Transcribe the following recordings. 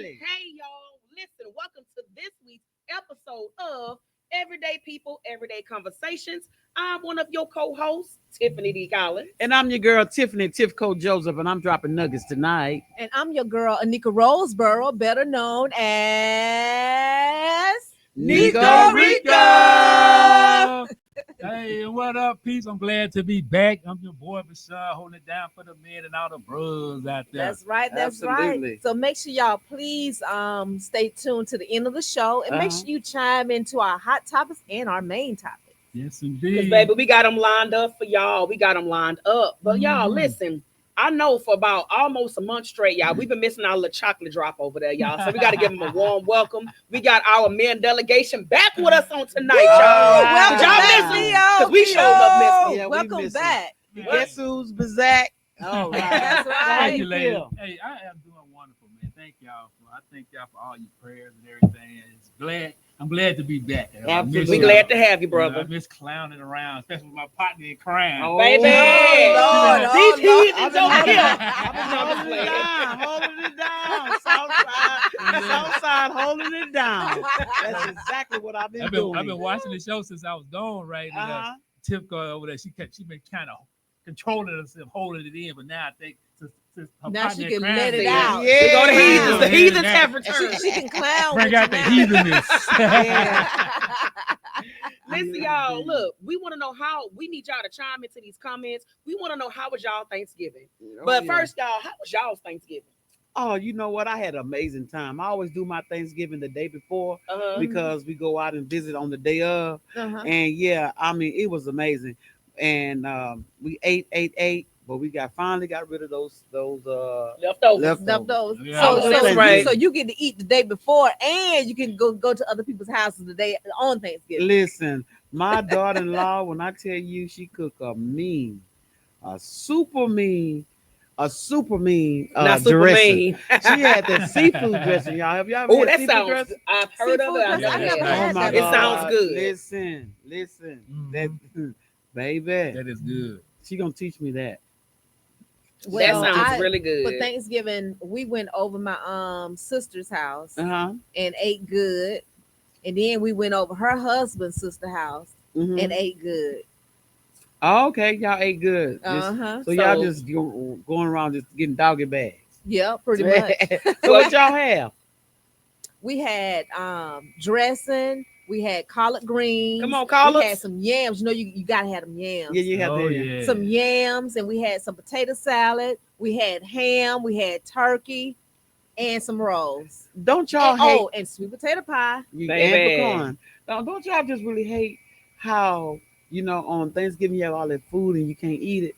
Hey, y'all. Listen, welcome to this week's episode of Everyday People, Everyday Conversations. I'm one of your co-hosts, Tiffany D. Collins. And I'm your girl, Tiffany Tifco Joseph, and I'm dropping nuggets tonight. And I'm your girl, Anika Roseboro, better known as Nico Rico. Hey, what up, peeps? I'm glad to be back. I'm your boy, Bashar, holding it down for the men and all the bros out there. That's right. That's Absolutely. right. So make sure y'all please stay tuned to the end of the show and make sure you chime into our hot topics and our main topics. Yes, Because, indeed. baby, we got them lined up for y'all. We got them lined up. But, y'all, listen. I know for about almost a month straight, y'all, we've been missing our little chocolate drop over there, y'all. So we got to give them a warm welcome. We got our men delegation back with us on tonight, y'all. Welcome Did y'all back, miss Leo. them? Because we showed up missing. Yeah, we Welcome miss 'em. back. Guess who's Bazak? All right. That's right. How Thank you you, ladies. feel? Hey, I am doing wonderful, man. Thank y'all. I thank y'all for all your prayers and everything. I'm glad to be back. I Absolutely. miss We y'all. glad to have you, I brother. miss clowning around, especially with my partner in crime. Oh, Baby. Lord, These heathens I've been over holding- here. I've been No, I'm just holding it playing. down, Southside holding it down. That's exactly what I've been doing. I've been watching the show since I was gone, right? And, Uh-huh. Tifco over there, she been kind of controlling herself, holding it in, but now I think since her Now partner she in can crime let it is- out. Yeah. We go to Yeah. heathens. The Yeah. heathens Yeah. have She, returned. she can clown Bring with out you the now. heathenness. Listen, Yeah, y'all, indeed. look, we want to know how, we need y'all to chime into these comments. We want to know how was y'all Thanksgiving. Oh, But yeah. first, y'all, how was y'all's Thanksgiving? Oh, you know what? I had an amazing time. I always do my Thanksgiving the day before Uh-huh. because we go out and visit on the day of. Uh-huh. And yeah, I mean, it was amazing. And we ate, but we finally got rid of those Leftovers. Those. Yeah. So, That's so, right. so you get to eat the day before, and you can go to other people's houses the day on Thanksgiving. Listen, my daughter-in-law, when I tell you she cooked a super mean Not super dressing. mean. She had that seafood dressing, y'all. Have y'all ever Oh, had that seafood sounds. dressing? I've heard of it. Seafood I've dressing, never I never had had it. that It sounds good. Listen, Mhm. that baby, That is good. she gonna teach me that. That sounds really For good. Thanksgiving, we went over my sister's house Uh-huh. and ate good, and then we went over her husband's sister house Mhm. and ate good. Oh, okay, y'all ate good. Uh-huh. So y'all So- just going around just getting doggy bags. Yeah, pretty much. So what y'all have? We had dressing. We had collard greens. Come on, We collards. had some yams. You know, you gotta have them yams. Yeah, you have Oh, to. yeah. Some yams, and we had some potato salad. We had ham. We had turkey, and some rolls. Don't y'all And, hate and sweet potato pie. you Baby. and pecan? Don't y'all just really hate how on Thanksgiving you have all that food and you can't eat it?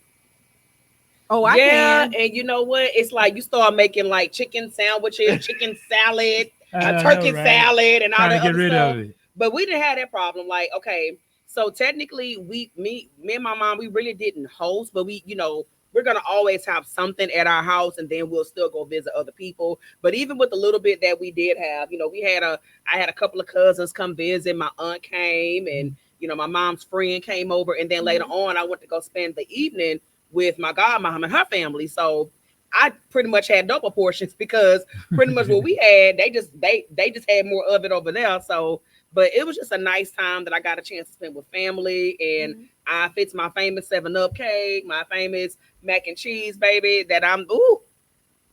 Oh, I Yeah, can. and you know what? It's like you start making like chicken sandwiches, chicken salad, I a know, turkey right? salad, and all Trying that to get other rid stuff. of it. But we didn't have that problem. Like, okay, so technically, me and my mom, we really didn't host, but we're gonna always have something at our house, and then we'll still go visit other people. But even with the little bit that we did have, I had a couple of cousins come visit. My aunt came, and my mom's friend came over, and then later on, I went to go spend the evening with my godmom and her family. So I pretty much had double portions because pretty much what we had, they just had more of it over there. So, but it was just a nice time that I got a chance to spend with family, and I fixed my famous 7-Up cake, my famous mac and cheese, baby, that I'm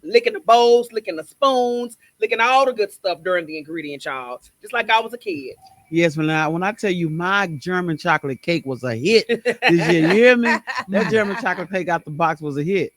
licking the bowls, licking the spoons, licking all the good stuff during the ingredient, y'all. Just like I was a kid. Yes, when I tell you my German chocolate cake was a hit this year, you hear me? That German chocolate cake out the box was a hit.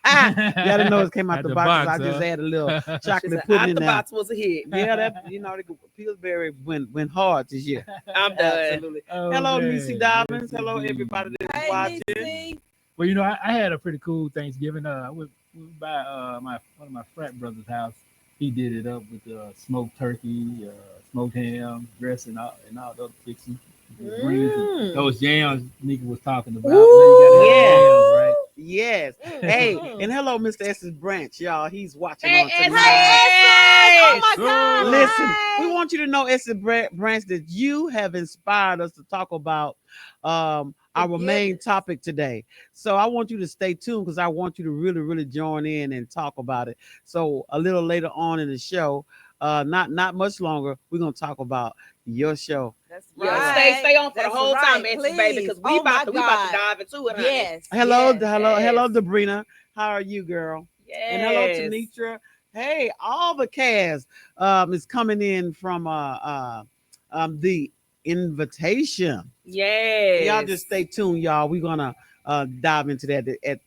Y'all didn't know it came out Out the the box. box, I just huh? add a little She chocolate said, pudding out in the there. box was a hit. Yeah, the Pillsbury went hard this year. I'm done. Absolutely. Oh, Hello, man. Niecy Dobbins. Yes, Hello, indeed. everybody that's Hey, watching. Nixie. Well, I had a pretty cool Thanksgiving. I went by one of my frat brother's house. He did it up with smoked turkey, smoked ham, dressing, and all the other fixing. Those yams Nika was talking about. Ooh. You Yeah. gotta have yams, right? Yes. Hey, and hello, Mr. Essex Branch, y'all. He's watching Hey, on Essex! tonight. Oh my Sir. God. Listen, Hi. we want you to know, Essex Branch, that you have inspired us to talk about our main Forgiveness. topic today. So I want you to stay tuned because I want you to really, really join in and talk about it. So a little later on in the show, not much longer, we're gonna talk about your show. That's Yeah, right. stay on for the That's whole time, right. Auntie baby, because Please. we Oh my about to God. dive into it, honey. Yes. Hello, yes. hello, yes. Debrina. How are you, girl? And hello, Yes. Tanitra. Hey, all the cast is coming in from the invitation. Yes. Y'all just stay tuned, y'all. We're gonna dive into that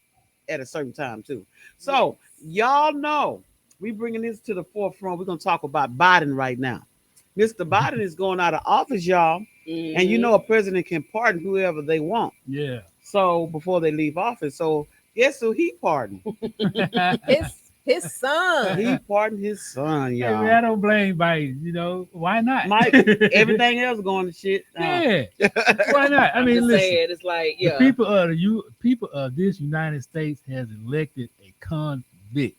at a certain time too. So y'all know we bringing this to the forefront. We're gonna talk about Biden right now. Mr. Biden is going out of office, y'all, and you know a president can pardon whoever they want. Yeah. So before they leave office, so guess who he pardoned? His son. He pardoned his son, Hey, y'all. man, I don't blame Biden. You know, why not? Mike, everything else going to shit. Yeah. Why not? I I'm mean, just listen. saying, it's like, The yeah. people of this United States has elected a convict.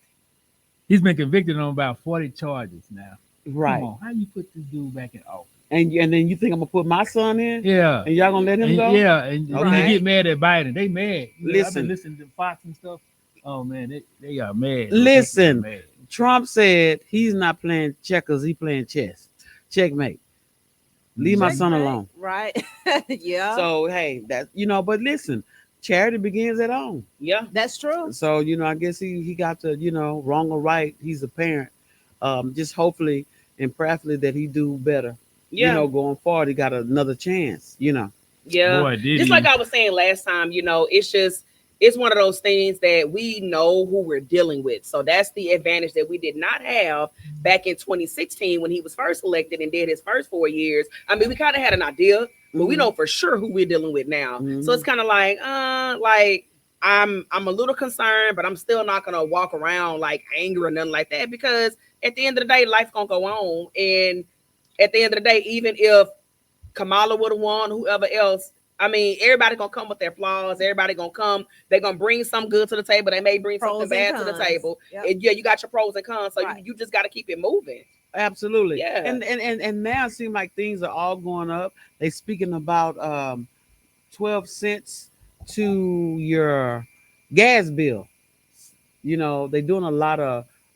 He's been convicted on about 40 charges now. Right. Come on, how you put this dude back in office? And then you think I'm gonna put my son in? Yeah. And y'all gonna let him And, go? yeah, and then Right. you get mad at Biden. They mad. You know, I've Listen. been listening to Fox and stuff. Oh man, they are mad. Listen. They are mad. Trump said he's not playing checkers, he playing chess. Checkmate. Leave my son Checkmate. alone. Right. Yeah. So hey, that but listen, charity begins at home. Yeah. That's true. So I guess he got to wrong or right. He's a parent. Just hopefully and prayerfully that he do better. Yeah. Going forward, he got another chance. Yeah. Boy, did Just he. like I was saying last time, it's one of those things that we know who we're dealing with. So that's the advantage that we did not have back in 2016 when he was first elected and did his first 4 years. I mean, we kind of had an idea, but we Mhm. know for sure who we're dealing with now. Mhm. So it's kind of like I'm a little concerned, but I'm still not gonna walk around like angry or nothing like that because at the end of the day, life's gonna go on. And at the end of the day, even if Kamala would have won, whoever else, I mean, everybody gonna come with their flaws. Everybody gonna come. They're gonna bring some good to the table. They may bring Pros something and bad to the cons. table. Yep. And yeah, you got your pros and cons. So Right. you just got to keep it moving. Absolutely. Yeah. And now it seems like things are all going up. They speaking about 12 cents to your gas bill. They're doing a lot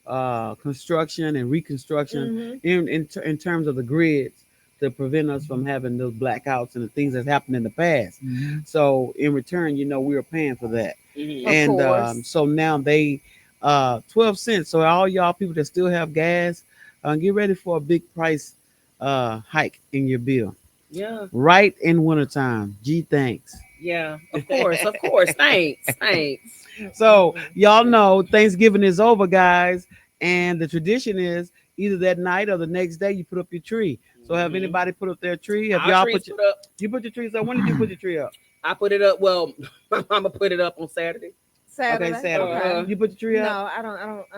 of construction and reconstruction Mhm. in terms of the grids to prevent us from having those blackouts and the things that happened in the past. Mhm. So in return, we were paying for that. Mhm. Of And course. so now they 12 cents. So all y'all people that still have gas, get ready for a big price hike in your bill. Yeah. Right in wintertime. Gee, thanks. Yeah. Of course. Of course. Thanks. Thanks. So y'all know Thanksgiving is over, guys, and the tradition is either that night or the next day you put up your tree. So have Mhm. anybody put up their tree? Have Our y'all trees put your, put up. you put your trees up? When did you put your tree up? I put it up. Well, I'm gonna put it up on Saturday. Saturday. Okay, Saturday. Okay. You put your tree up? No, I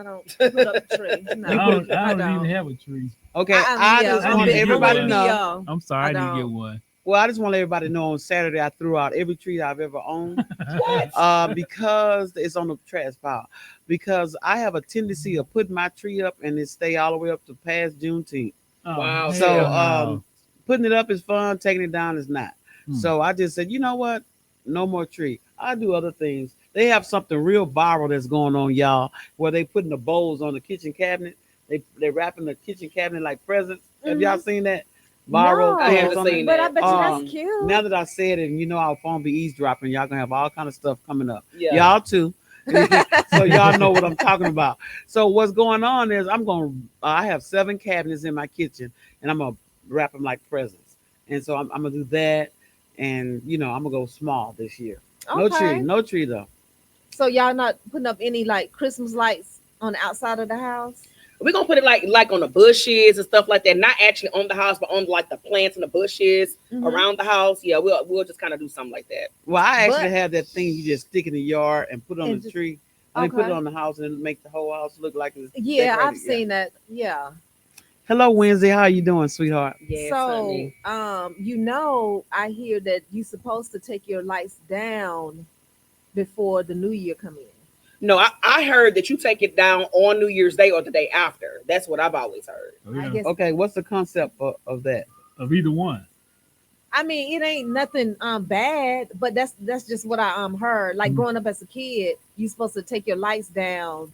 don't put up the tree. No, I don't even have a tree. Okay, yeah, I just I want need to get everybody to one. know. I'm sorry, I I didn't get don't. one. Well, I just want everybody to know on Saturday I threw out every tree I've ever owned. What? Because it's on the trash pile. Because I have a tendency of putting my tree up and it stay all the way up to past Juneteenth. Oh, Wow. So hell no. putting it up is fun, taking it down is not. Hmm. So I just said, you know what? No more tree. I do other things. They have something real viral that's going on, y'all, where they putting the bowls on the kitchen cabinet. They wrapping the kitchen cabinet like presents. Have y'all seen that viral? No, I haven't things on seen there? but I bet you Um, that's cute. Now that I said it, and our phone be eavesdropping, y'all gonna have all kind of stuff coming up. Yeah. Y'all too. So y'all know what I'm talking about. So what's going on is I have 7 cabinets in my kitchen, and I'm gonna wrap them like presents. And so I'm gonna do that, and I'm gonna go small this year. Okay. No tree though. So y'all not putting up any like Christmas lights on the outside of the house? We're gonna put it like on the bushes and stuff like that. Not actually on the house, but on like the plants and the bushes Mhm. around the house. Yeah, we'll just kind of do something like that. Well, I actually But- have that thing you just stick in the yard and put it on And the just- tree. I mean, put it Okay. on the house and make the whole house look like it's Yeah, decorated. I've seen that. Yeah. Hello, Wednesday. How you doing, sweetheart? Yes, So, honey. I hear that you're supposed to take your lights down before the new year come in. No, I heard that you take it down on New Year's Day or the day after. That's what I've always heard. Oh, I yeah. guess Okay, what's the concept of that? Of either one. I mean, it ain't nothing bad, but that's just what I heard. Like growing up as a kid, you supposed to take your lights down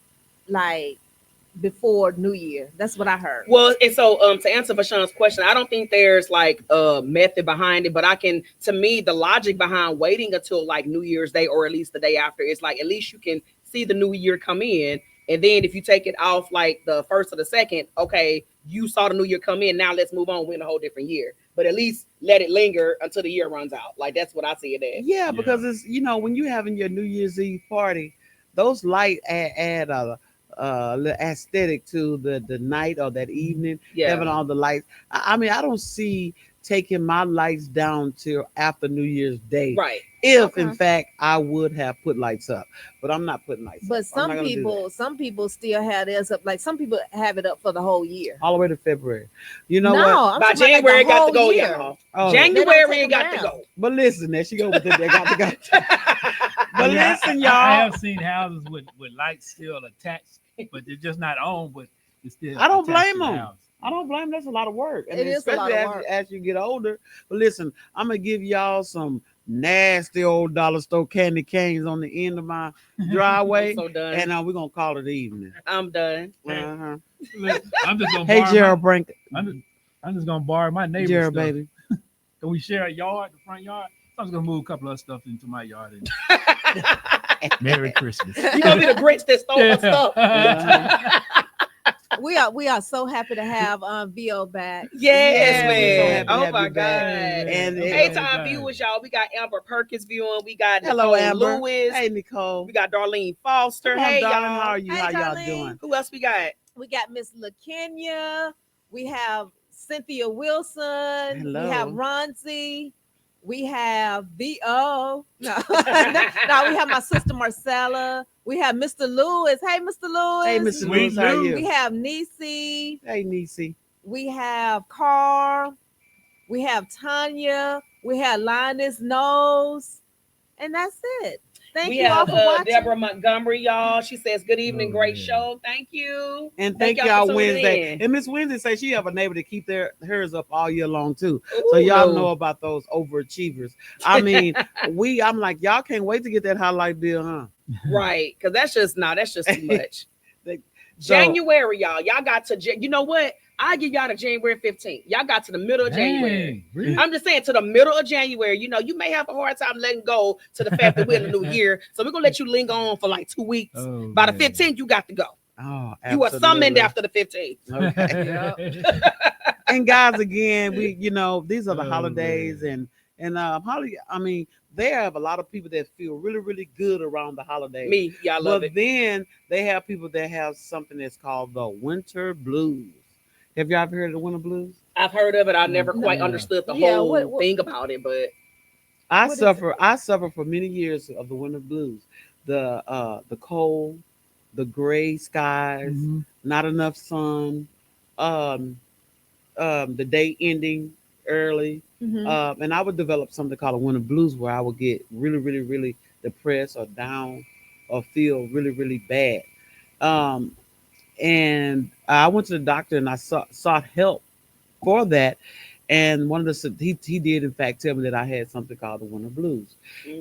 like before New Year. That's what I heard. Well, and so to answer Vashawn's question, I don't think there's like a method behind it, but to me, the logic behind waiting until like New Year's Day or at least the day after is like at least you can see the new year come in. And then if you take it off like the first or the second, okay, you saw the new year come in. Now let's move on. We're in a whole different year. But at least let it linger until the year runs out. Like that's what I see it as. Yeah, because it's when you having your New Year's Eve party, those light add a little aesthetic to the night or that evening. Yeah. Having all the lights. I mean, I don't see taking my lights down till after New Year's Day. Right. If in fact I would have put lights up, but I'm not putting lights But up. I'm not gonna do some people still have theirs up. Like some people have it up for the whole year. all the way to February. You know what? I'm By talking about, like, January, the it got to whole go, year. y'all. Oh, January, take it got them to down. go. but listen, there she go with it. They got to go. But Yeah, listen, I y'all. have seen houses with lights still attached, but they're just not on. But it's still. I don't attached to blame the 'em. house. I don't blame. That's a lot of work, and It is a lot especially of work. as you get older. But listen, I'm gonna give y'all some nasty old dollar store candy canes on the end of my driveway, I'm so done. and we're gonna call it evening. I'm done. Uh-huh. Look, I'm just gonna Hey, borrow Gerald Brink, I'm just gonna borrow my neighbor's Gerald, stuff. baby. Can we share a yard, the front yard? So I'm just gonna move a couple of stuff into my yard. And Merry Christmas. You gonna be the Grinch that stole her stuff. We are so happy to have VO back. Yes, Yeah, we're so man. happy to Oh have my you God. back. And And hey, it- time viewers, y'all. We got Amber Perkins viewing. We got Hello, Nicole Amber. Lewis. Hey, Nicole. We got Darlene Foster. Come on, Hey, darling, y'all. how are you? Hey, how y'all Darlene. doing? Who else we got? We got Miss LaKenya. We have Cynthia Wilson. Hello. We have Ronzi. We have VO. No. No, we have my sister Marcella. We have Mr. Lewis. Hey, Mr. Lewis. Hey, Mr. Lewis, how are We you? have Nisi. Hey, Nisi. We have Carl. We have Tanya. We have Linus Nose. And that's it. Thank We you all have for watching. Deborah Montgomery, y'all. She says, "Good evening, Oh, great yeah. show. Thank you." And Thank thank y'all y'all for tuning Wednesday. in. And Miss Wednesday says she have a neighbor to keep hers up all year long too. Ooh, So y'all no. know about those overachievers. I mean, I'm like, y'all can't wait to get that highlight bill, huh? Right, because that's just too much. So- January, y'all got to. You know what? I give y'all to January 15th. Y'all got to the middle of January. Dang, really? I'm just saying to the middle of January. You know, you may have a hard time letting go to the fact that we're in the new year. So we're gonna let you linger on for like 2 weeks. Oh, By the man. 15th, you got to go. Oh, You are summoned absolutely. after the 15th. Okay. And guys, again, these are the Oh, holidays, man. and I mean, they have a lot of people that feel really, really good around the holidays. Me, y'all love But it. then they have people that have something that's called the winter blues. Have you ever heard of the winter blues? I've heard of it. I never quite Yeah. understood the Yeah, whole what- thing about it, but I What is suffer for many years of the winter blues. The cold, the gray skies, Mhm. not enough sun, the day ending early. Mhm. And I would develop something called a winter blues where I would get really, really, really depressed or down or feel really, really bad. And I went to the doctor and I sought help for that. And one of the he did in fact tell me that I had something called the winter blues.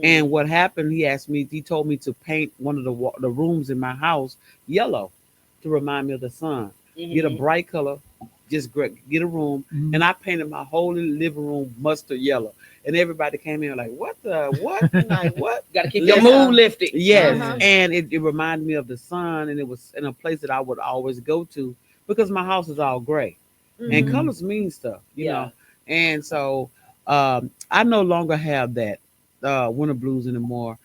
And what happened? He told me to paint one of the rooms in my house yellow to remind me of the sun. Get a bright color, just get a room, Mhm. and I painted my whole living room mustard yellow. And everybody came in like, what? Like what? Got to keep Listen. your mood lifted. Yes, Uh-huh. and it reminded me of the sun, and it was in a place that I would always go to because my house is all gray, and Mhm. colors mean stuff, you Yeah. know. And so I no longer have that winter blues anymore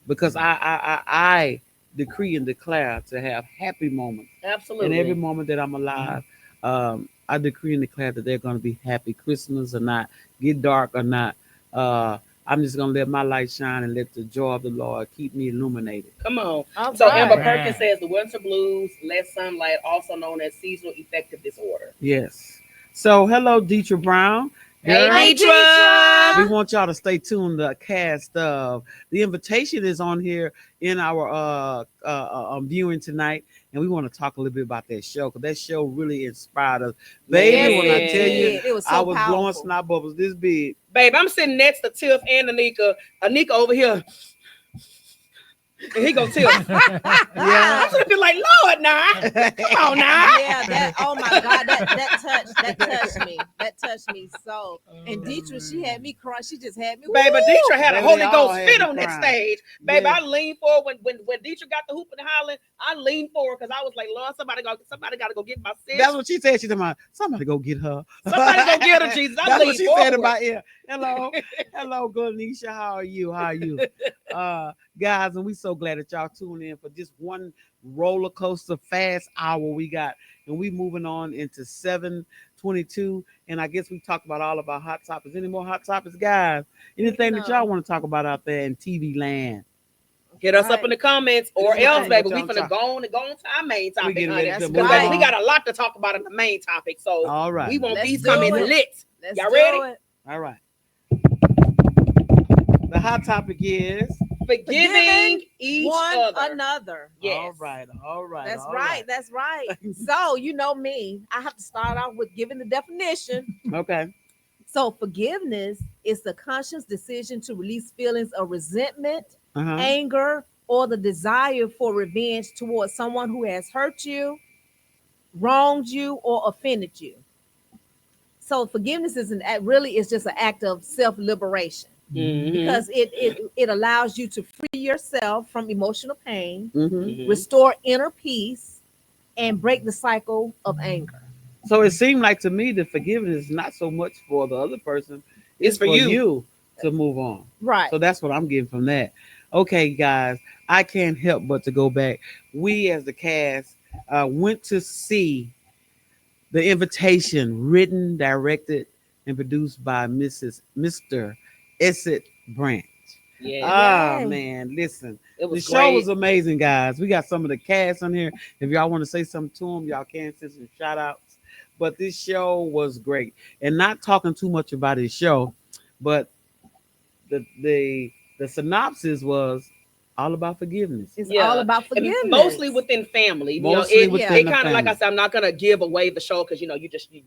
because I decree and declare to have happy moments. Absolutely. And every moment that I'm alive, I decree and declare that they're going to be happy Christmas or not, get dark or not. I'm just going to let my light shine and let the joy of the Lord keep me illuminated. Come on. All So right. Amber Right. Perkins says the winter blues, less sunlight, also known as seasonal affective disorder. Yes. So hello, Deetra Brown. Hey, Girl, Deetra. we want y'all to stay tuned. The cast of the invitation is on here in our viewing tonight, and we want to talk a little bit about that show because that show really inspired us, baby. Yes, When I it tell you, did. It was so I was blowing powerful. snot bubbles this big. Babe, I'm sitting next to Tiff and Anika. Anika over here. And he go Tiff. I'm sitting there like, Lord, nah. Come on now. Yeah, that. Oh my God, that touched me. That touched me so. And Deetra, she had me crying. She just had me. Baby, woo! Deetra had a Baby, Holy they all Ghost had fit me on that crying. stage. Baby, Yeah. I leaned forward when Deetra got the hooping and hollering. I leaned forward because I was like, Lord, somebody got to go get my sis. That's what she said. She said, "Somebody go get her. Somebody go get her, Jesus." I That's what leaned she forward. said about yeah. Hello, good Nisha. How are you? Guys, and we so glad that y'all tuned in for just one roller coaster fast hour we got, and we moving on into 7:22. And I guess we talked about all of our hot topics. Any more hot topics, guys? Anything that No. y'all want to talk about out there in TV land? Hit us up in the comments, or This is else, right. baby, What we y'all finna talk- go on to our main topic, getting honey. ready to Because move we on. got a lot to talk about in the main topic. So All right. we want Let's these do comments it. lit. Let's Y'all do ready? it. All right. The hot topic is Forgiving each One other. another. Yes. all right. That's all right. That's right. So you know me. I have to start off with giving the definition. Okay. So forgiveness is the conscious decision to release feelings of resentment, Uh-huh. anger, or the desire for revenge towards someone who has hurt you, wronged you, or offended you. So forgiveness is really is just an act of self-liberation Mhm. because it allows you to free yourself from emotional pain, Mm-hmm. Mhm. restore inner peace, and break the cycle of anger. So it seemed like to me that forgiveness is not so much for the other person, It's for you. to move on. Right. So that's what I'm getting from that. Okay, guys, I can't help but to go back. We as the cast went to see the invitation written, directed, and produced by Mr. Esset Branch. Yeah, Ah, Yay. man, listen. it The was show great. was amazing, guys. We got some of the cast on here. If y'all want to say something to them, y'all can send some shout outs. But this show was great. And not talking too much about his show, but the synopsis was all about forgiveness. It's Yeah. all about And forgiveness. mostly within family. Mostly it within the kind of like I family. said, I'm not gonna give away the show because you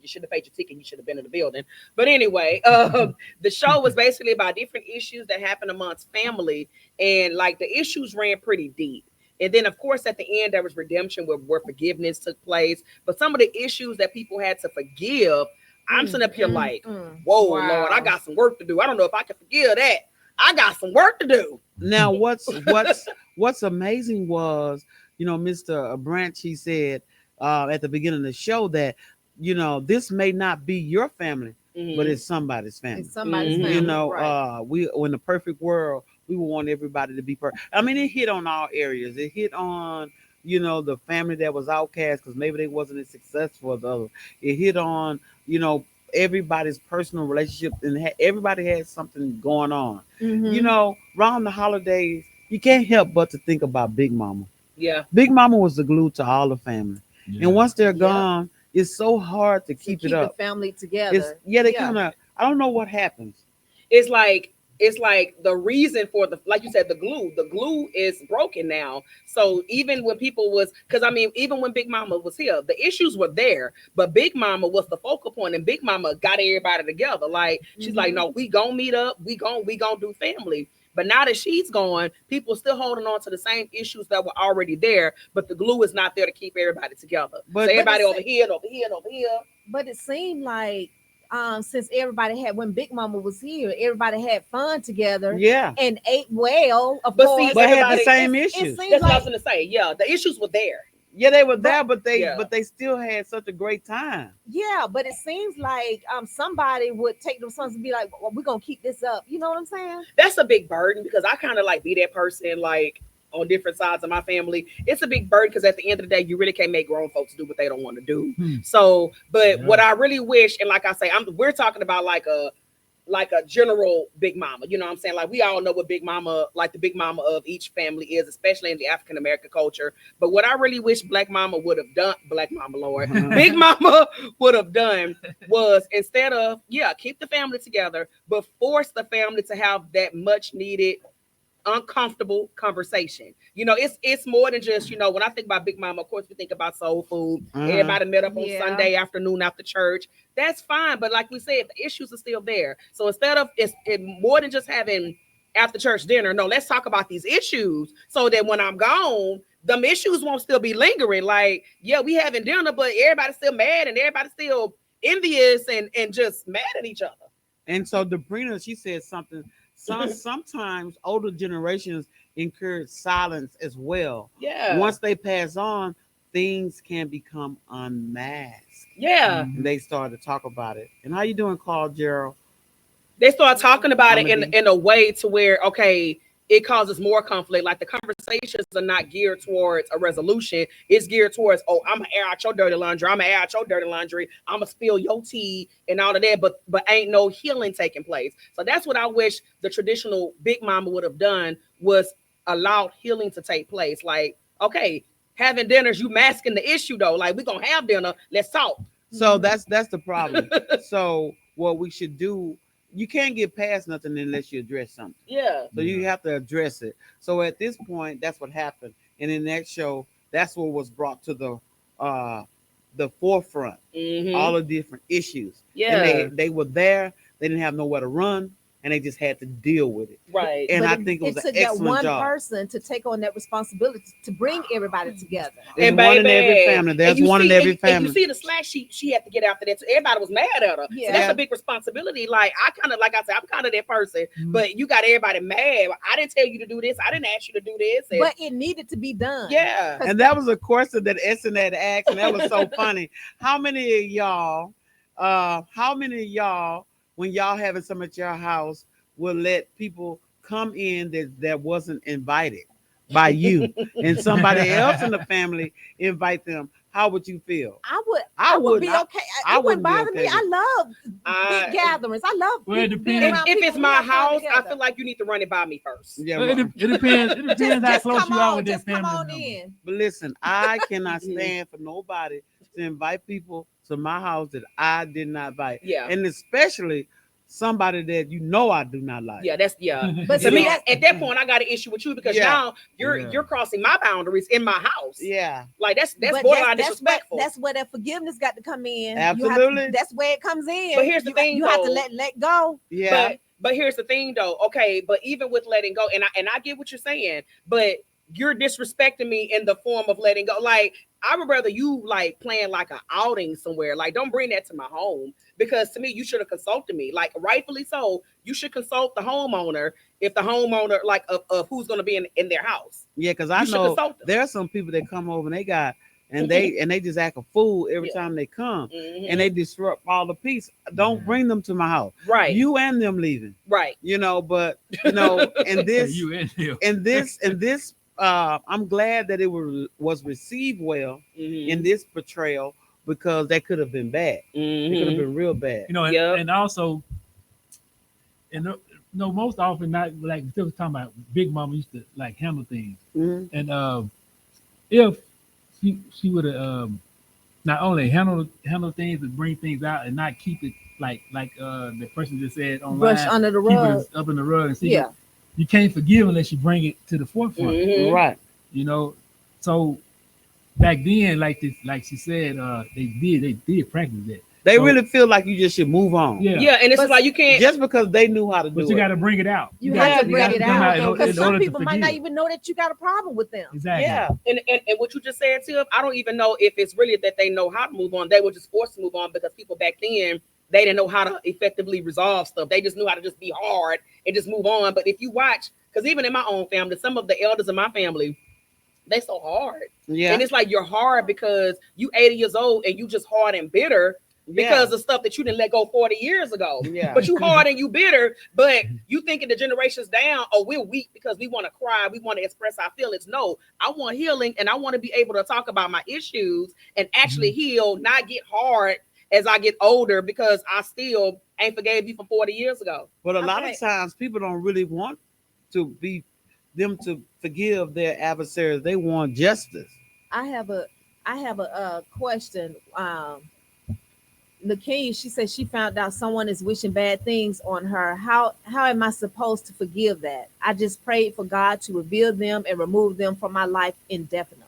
should have paid your ticket, you should have been in the building. But anyway, the show was basically about different issues that happen amongst family, and like the issues ran pretty deep. And then, of course, at the end, there was redemption where forgiveness took place. But some of the issues that people had to forgive, I'm sitting up here like, whoa, Wow. Lord, I got some work to do. I don't know if I can forgive that. I got some work to do. Now, what's amazing was, Mr. Branch, he said at the beginning of the show that, this may not be your family, but it's somebody's family. It's somebody's Mhm. family. Right. We in the perfect world, we would want everybody to be perfect. I mean, it hit on all areas. It hit on, the family that was outcast because maybe they wasn't as successful as others. It hit on, everybody's personal relationship, and everybody had something going on. Mhm. Around the holidays, you can't help but to think about Big Mama. Yeah. Big Mama was the glue to all the family. Yeah. And once they're Yeah. gone, it's so hard to keep it up. the family together. They kind of, I don't know what happens. It's like the reason for like you said, the glue is broken now. So even when people was, because I mean, even when Big Mama was here, the issues were there, but Big Mama was the focal point, and Big Mama got everybody together. Like she's like, no, we gonna meet up, we gonna do family. But now that she's gone, people still holding on to the same issues that were already there, but the glue is not there to keep everybody together. But- so everybody but over here and over here and over here. But it seemed like since everybody had, when Big Mama was here, everybody had fun together Yeah. and ate well. Of But course, see, But had the everybody- same it issues. seems That's what I like was gonna say. Yeah, the issues were there. Yeah, they were there, but they Yeah. still had such a great time. yeah, but it seems like somebody would take them sons and be like, well, we're gonna keep this up. You know what I'm saying? That's a big burden because I kind of like be that person like on different sides of my family. It's a big burden because at the end of the day, you really can't make grown folks do what they don't want to do. Hmm. So, but Yeah. what I really wish, and like I say, we're talking about like like a general big mama. You know what I'm saying? Like we all know what big mama, like the big mama of each family is, especially in the African American culture. But what I really wish Black mama would have done, Black mama, Lord, big mama would have done was instead of, keep the family together, but force the family to have that much needed uncomfortable conversation. You know, it's more than just, you know, when I think about Big Mama, of course we think about soul food. Everybody met up on Sunday afternoon after church. That's fine, but like we said, the issues are still there. So instead of it more than just having after church dinner, no, let's talk about these issues so that when I'm gone, them issues won't still be lingering. Like, we having dinner, but everybody's still mad and everybody's still envious and just mad at each other. And so Debrina, she said something. Sometimes older generations encourage silence as well. Yeah. Once they pass on, things can become unmasked. Yeah. And they start to talk about it. And how you doing, Carl Gerald? They start talking about it in a way to where, okay, it causes more conflict. Like the conversations are not geared towards a resolution. It's geared towards, oh, I'm gonna air out your dirty laundry. I'm gonna air out your dirty laundry. I'm gonna spill your tea and all of that. But ain't no healing taking place. So that's what I wish the traditional big mama would have done, was allowed healing to take place. Like, okay, having dinners, you masking the issue though. Like, we're gonna have dinner. Let's talk. So that's the problem. So what we should do, you can't get past nothing unless you address something. Yeah. So you have to address it. So at this point, that's what happened. And in that show, that's what was brought to the forefront. All the different issues. Yeah. And they were there. They didn't have nowhere to run, and they just had to deal with it. Right. And But I think it was an took that excellent one job. person to take on that responsibility to bring everybody together. There's And one in baby, every family. There's and you one see- in every and family. you see the slack she had to get after that. So everybody was mad at her. Yeah. So that's a big responsibility. Like I kind of, like I said, I'm kind of that person. But you got everybody mad. I didn't tell you to do this. I didn't ask you to do this. And But it needed to be done. yeah. And that was a question that Essen had asked, and that was so funny. How many of y'all, when y'all having some at your house, will let people come in that wasn't invited by you, and somebody else in the family invite them? How would you feel? I would be wouldn't. okay. I It wouldn't wouldn't be bother me. okay. I love I- big gatherings. I love Well, it being depends. around If people it's who my have fun house, I together. feel like you need to run it by me first. Yeah, Well, it depends. It depends how Just close come you are on, with that just come family on member. in. but listen, I cannot stand for nobody to invite people to my house that I did not invite, Yeah. and especially somebody that you know I do not like. Yeah, But to see, me, that's- at that point, I got an issue with you because Yeah. now Yeah. you're crossing my boundaries in my house. Yeah. Like that's but borderline disrespectful. That's where that forgiveness got to come in. Absolutely. That's where it comes in. But here's the you, thing, you have to though. let go. Yeah. But here's the thing though. Okay, but even with letting go, and I get what you're saying, but you're disrespecting me in the form of letting go. Like I would rather you like plan like an outing somewhere. Like don't bring that to my home, because to me you should have consulted me. Like rightfully so, you should consult the homeowner if the homeowner like of who's going to be in their house. Yeah, because I You should know consult them. there are some people that come over and they just act a fool every Yeah. time they come, Mhm. and they disrupt all the peace. Don't bring them to my house. right, You and them leaving. right. But and this You in here. and this I'm glad that it was received well Mhm. in this portrayal, because that could have been bad. It could have Mhm. been real bad. You know, Yep. and also, no, most often not like we were talking about. Big Mama used to like handle things, Mhm. and if she would have not only handle things but bring things out and not keep it like the person just said online, Brush under the keep rug. it up in the rug and see. Yeah. You can't forgive unless you bring it to the forefront. Mhm. Right. You know, so back then, like she said, they did practice that. They So- really feel like you just should move on. Yeah. Yeah, and it's But- like you can't. Just because they knew how to do But you it. got to bring it out. You Yeah, have to you bring have it to come out out because in some order to people might not forgive. even know that you got a problem with them. Exactly. Yeah. And what you just said, Tiff, I don't even know if it's really that they know how to move on. They were just forced to move on because people back then, they didn't know how to effectively resolve stuff. They just knew how to just be hard and just move on. But if you watch, because even in my own family, some of the elders in my family, they so hard. Yeah. And it's like you're hard because you 80 years old and you just hard and bitter because of stuff that you didn't let go 40 years ago. Yeah. But you hard and you bitter, but you thinking the generations down, oh, we're weak because we want to cry, we want to express our feelings. No, I want healing and I want to be able to talk about my issues and actually heal, not get hard as I get older because I still ain't forgave you from 40 years ago. But a lot Okay. of times people don't really want to be them to forgive their adversaries. They want justice. I have a question. Lakeisha, she said she found out someone is wishing bad things on her. How am I supposed to forgive that? I just prayed for God to reveal them and remove them from my life indefinitely.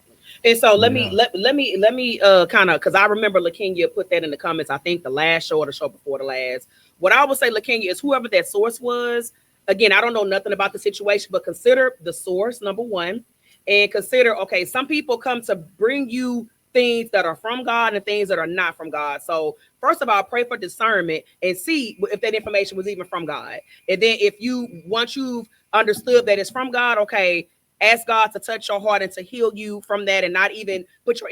And so let me Yeah. let me kind of, because I remember LaKenya put that in the comments. I think the last show or the show before the last. What I would say, LaKenya, is whoever that source was. Again, I don't know nothing about the situation, but consider the source, number one, and consider, okay, some people come to bring you things that are from God and things that are not from God. So first of all, pray for discernment and see if that information was even from God. And then if you, once you've understood that it's from God, okay, ask God to touch your heart and to heal you from that, and not even put your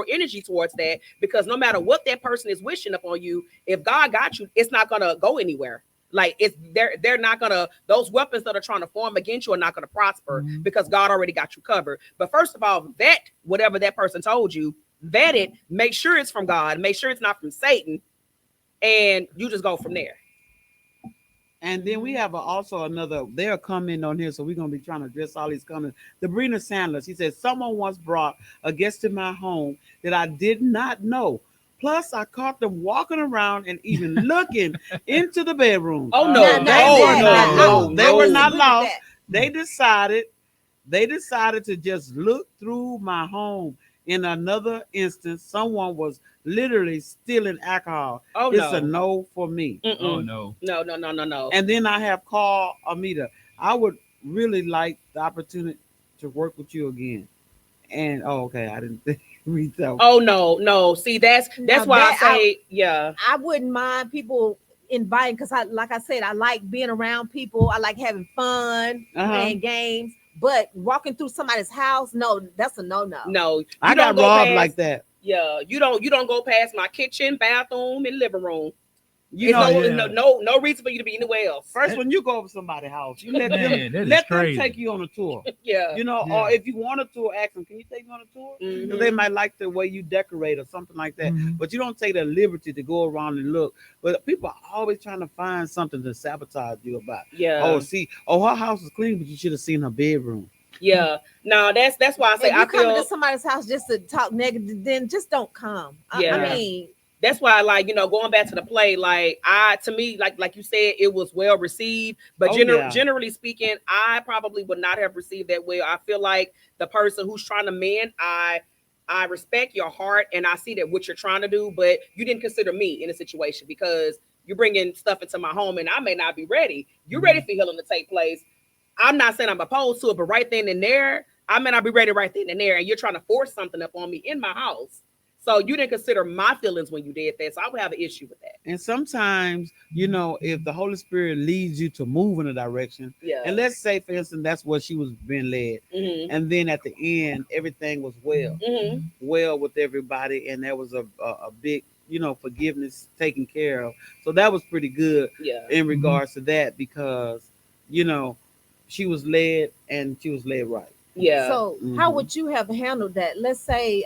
energy towards that, because no matter what that person is wishing upon you, if God got you, it's not gonna go anywhere. Like, it's they're not gonna, those weapons that are trying to form against you are not gonna prosper, Mhm. because God already got you covered. But first of all, vet whatever that person told you, vet it, make sure it's from God, make sure it's not from Satan, and you just go from there. And then we have also another, they're coming on here, so we're going to be trying to address all these comments. Sabrina Sanders, he said, someone once brought a guest to my home that I did not know. Plus, I caught them walking around and even looking into the bedroom. Oh no, Now, no, that- no, They were I not disagree with lost. that. They decided to just look through my home. In another instance, someone was literally stealing alcohol. Oh It's a no. no for me. Mm-mm. Oh no. No. And then I have called Amita. I would really like the opportunity to work with you again. And okay, I didn't read that. Oh no. See, that's Now why I that say, yeah. I wouldn't mind people inviting, because like I said, I like being around people. I like having fun, Uh-huh. playing games. But walking through somebody's house, no, that's a no. No, you I got don't go robbed past, like that. yeah, you don't go past my kitchen, bathroom, and living room. You It's know, yeah. no reason for you to be anywhere else. first when you go over somebody's house, you let Man, that them is let them crazy. take you on a tour. Yeah. You know, Yeah. or if you want a tour, ask them, can you take me on a tour? Mhm. Because they might like the way you decorate or something like that. Mhm. But you don't take the liberty to go around and look. But people are always trying to find something to sabotage you about. Yeah. Oh, see, oh, her house is clean, but you should have seen her bedroom. Yeah. No, that's why I say If you I come feel into somebody's house just to talk negative, then just don't come. I Yeah. mean, that's why, like, going back to the play, like, to me, like you said, it was well received, but Oh, yeah. generally speaking, I probably would not have received that well. I feel like the person who's trying to mend, I respect your heart, and I see that what you're trying to do, but you didn't consider me in a situation, because you're bringing stuff into my home and I may not be ready. You're ready for healing to take place. I'm not saying I'm opposed to it, but right then and there, I may not be ready right then and there, and you're trying to force something up on me in my house. So you didn't consider my feelings when you did that. So I would have an issue with that. And sometimes, if the Holy Spirit leads you to move in a direction, Yeah. and let's say, for instance, that's what she was being led, Mm-hmm. and then at the end, everything was Mm-hmm. well with everybody, and there was a big, forgiveness taken care of. So that was pretty good Yeah. in regards to that, because, she was led and she was led right. Yeah. so how Mhm. would you have handled that? Let's say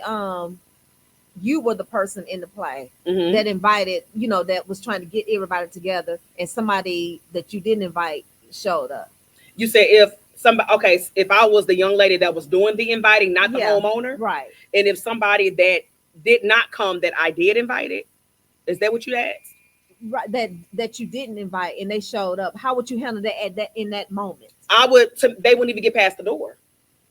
you were the person in the play Mhm. that invited, that was trying to get everybody together, and somebody that you didn't invite showed up. You said if somebody, okay, if I was the young lady that was doing the inviting, not the Yeah. homeowner, Right. and if somebody that did not come that I did invite it, is that what you asked? Right. That you didn't invite and they showed up. How would you handle that in that moment? I would. They wouldn't even get past the door.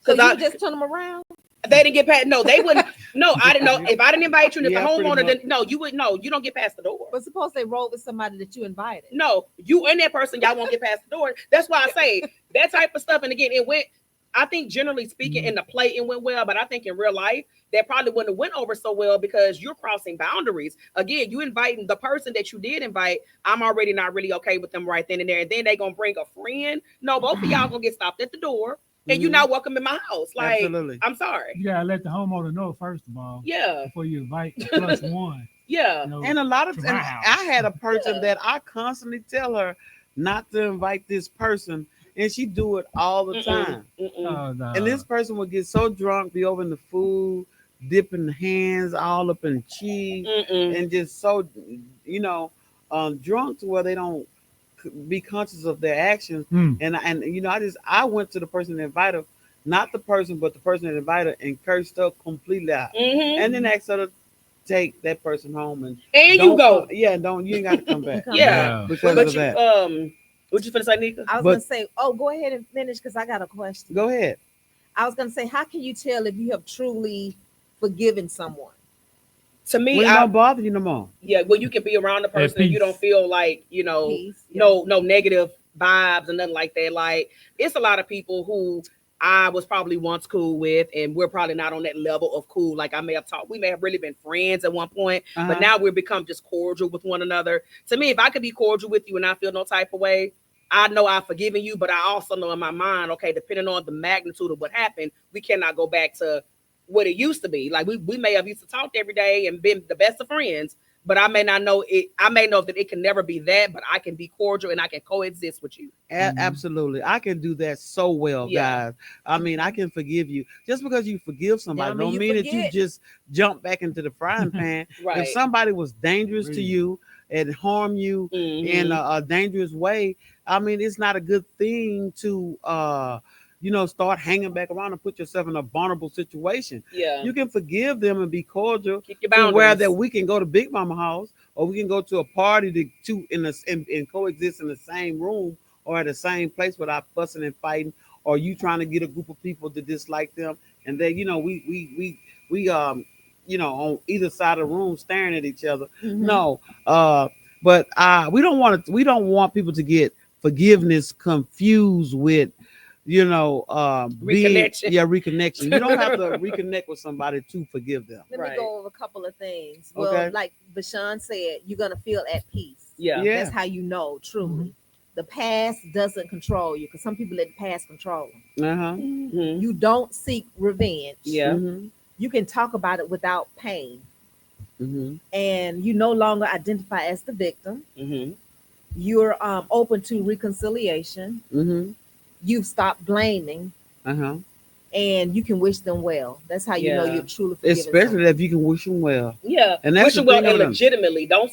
So you I- would just turn them around? They didn't get past. No, they wouldn't. No, I didn't know. If I didn't invite you, and if Yeah, the pretty homeowner much. didn't, no, you wouldn't. No, you don't get past the door. But suppose they rolled with somebody that you invited. No, you and that person, y'all won't get past the door. That's why I say that type of stuff. And again, it went. I think generally speaking, in the play, it went well, but I think in real life, that probably wouldn't have went over so well, because you're crossing boundaries. Again, you inviting the person that you did invite. I'm already not really okay with them right then and there. And then they gonna bring a friend. No, both of y'all gonna get stopped at the door, and you're Mhm. not welcome in my house. Like, Absolutely. I'm sorry. You gotta let the homeowner know first of all Yeah, before you invite the plus one. yeah. You know, And a lot of to times, my house. I had a person Yeah. that I constantly tell her not to invite this person, and she do it all the Mm-mm. time. Mm-mm. no. And this person would get so drunk, be over in the food, dipping hands all up in cheese Mm-mm. and just so, you know, drunk to where they don't be conscious of their actions. Mm. And you know, I went to the person that invited her, not the person, but the person that invited her, and cursed her completely out, Mm-hmm. and then asked her to take that person home and And you don't go. yeah, don't you ain't got to come back Come Yeah. back. because But of you that. what you finna say, Nika? I was But- gonna say, oh, go ahead and finish because I got a question. Go ahead. I was gonna say, how can you tell if you have truly forgiven someone? To me, When it don't bother you no more. yeah, well, you can be around the person and you peace. don't feel like, you know, Peace. Yeah. no negative vibes and nothing like that. Like it's a lot of people who I was probably once cool with, and we're probably not on that level of cool. Like I may have talked, we may have really been friends at one point, Uh-huh. but now we've become just cordial with one another. To me, if I could be cordial with you and I feel no type of way, I know I've forgiven you, but I also know in my mind, okay, depending on the magnitude of what happened, we cannot go back to what it used to be. Like we may have used to talk every day and been the best of friends, but I may not know it. I may know that it can never be that, but I can be cordial and I can coexist with you. Mhm. Absolutely. I can do that so well, Yeah. guys. I mean, I can forgive you. Just because you forgive somebody Don't mean don't you mean that you forget. just jump back into the frying pan. Right. If somebody was dangerous to Agreed. you and harm you in Mhm. a dangerous way, I mean, it's not a good thing to you know, start hanging back around and put yourself in a vulnerable situation. Yeah. You can forgive them and be cordial Keep your to boundaries. where that we can go to Big Mama house or we can go to a party and coexist in the same room or at the same place without fussing and fighting, or you trying to get a group of people to dislike them, and then you know we you know on either side of the room staring at each other. Mhm. No, but we don't want people to get forgiveness confused with Reconnection. reconnection. You don't have to reconnect with somebody to forgive them. Let Right. me go over a couple of things. Well, Okay. like Bashan said, you're gonna feel at peace. Yeah. Yeah. That's how you know truly. The past doesn't control you because some people let the past control them. Uh-huh. Mhm. You don't seek revenge. Yeah. Mm-hmm. You can talk about it without pain, Mm-hmm. and you no longer identify as the victim. Mhm. You're open to reconciliation. Mm-hmm. You've stopped blaming, Uh-huh. and you can wish them well. That's how you know Yeah. you're truly forgiving Especially someone. if you can wish them well. Yeah. And that's Wish the it well thing and of them. legitimately. Don't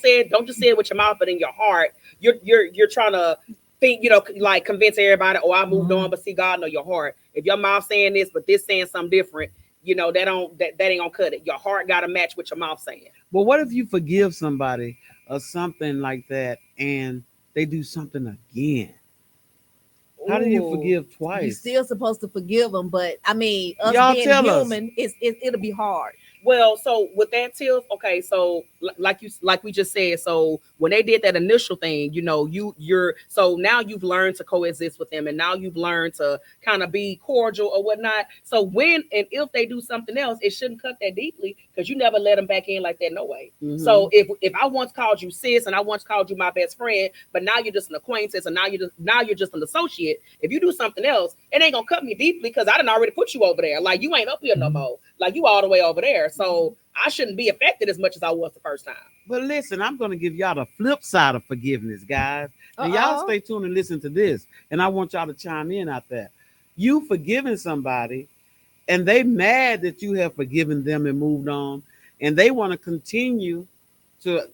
just say it with your mouth, but in your heart, you're trying to think, you know, like convince everybody, oh, I moved Mm-hmm. on, but see, God know your heart. If your mouth saying this, but this saying something different, you know, that ain't gonna cut it. Your heart gotta match what your mouth saying. But what if you forgive somebody or something like that and they do something again? How do you Ooh. forgive You're twice? still supposed to forgive them, but I mean, us Y'all being tell us. human, it'll be hard. Well, so with that, Tiff, okay, so like we just said, so when they did that initial thing, you know, you're so now you've learned to coexist with them, and now you've learned to kind of be cordial or whatnot. So when and if they do something else, it shouldn't cut that deeply because you never let them back in like that, no way. Mhm. So if I once called you sis and I once called you my best friend, but now you're just an acquaintance and now you're just an associate. If you do something else, it ain't gonna cut me deeply because I done already put you over there. Like you ain't up here no Mhm. more. Like you all the way over there. So I shouldn't be affected as much as I was the first time. But listen, I'm going to give y'all the flip side of forgiveness, guys. And y'all Uh-oh. stay tuned and listen to this. And I want y'all to chime in out there. You forgiving somebody and they mad that you have forgiven them and moved on. And they want to continue to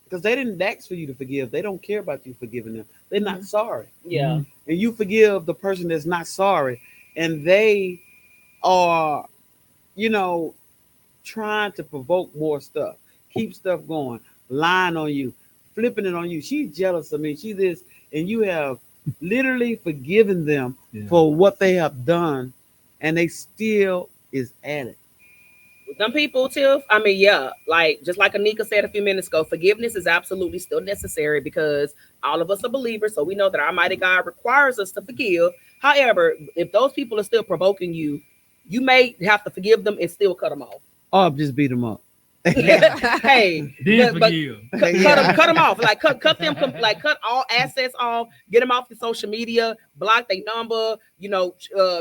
because they didn't ask for you to forgive. They don't care about you forgiving them. They're not Mhm. sorry. Yeah. And you forgive the person that's not sorry. And they are, you know, trying to provoke more stuff, keep stuff going, lying on you, flipping it on you. She's jealous of me. She this, and you have literally forgiven them Yeah. for what they have done, and they still is at it. Some people, Tiff, I mean, yeah, like just like Anika said a few minutes ago, forgiveness is absolutely still necessary because all of us are believers, so we know that our mighty God requires us to forgive. However, if those people are still provoking you, you may have to forgive them and still cut them off. Or just beat them up. Hey, Then but forgive. cut them off. Like cut them, like cut all assets off. Get them off your social media. Block their number. You know,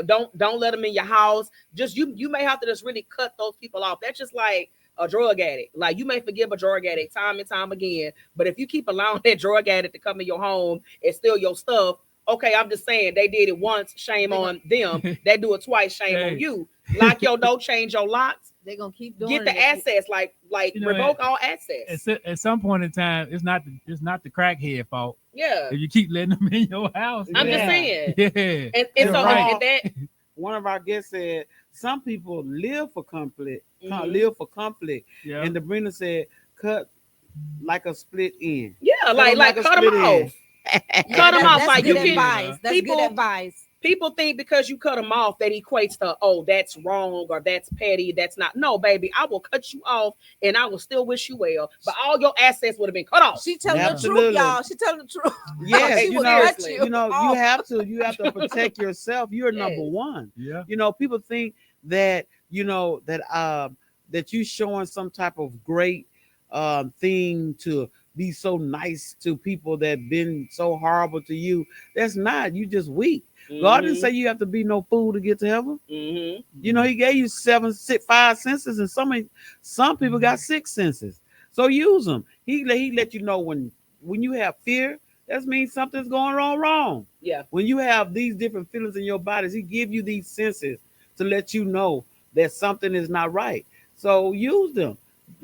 don't let them in your house. Just you may have to just really cut those people off. That's just like a drug addict. Like you may forgive a drug addict time and time again, but if you keep allowing that drug addict to come in your home and steal your stuff, Okay, I'm just saying they did it once, shame They on them. They do it twice, shame Hey. on you. Lock your door, change your locks, They're gonna keep doing get the it. access, like You know, revoke all access. At some point in time, it's not the crackhead fault Yeah, if you keep letting them in your house. I'm just Yeah. saying. Yeah, And You're so right. and that One of our guests said some people live for conflict, Mhm. live for conflict. yeah. And the Brenda said, cut like a split end. yeah, them like like a cut them split end. off. Cut 'em off, That's like, good you can- advice. That's people- good advice. People think because you cut them off that equates to, oh, that's wrong or that's petty. That's not. No, baby, I will cut you off and I will still wish you well, but all your assets would have been cut off. She telling the Absolutely. truth, y'all. She telling the truth. Yes, She you will know, cut seriously. you know, off. you have to protect yourself. You're Yes. number one. Yeah. You know, people think that that you showing some type of great thing to be so nice to people that been so horrible to you. That's not. You just weak. God didn't say you have to be no fool to get to heaven. Mm-hmm. You know, He gave you 5 senses, and some people got 6 senses. So use them. He let you know when you have fear. That means something's going wrong. Yeah. When you have these different feelings in your bodies, He give you these senses to let you know that something is not right. So use them.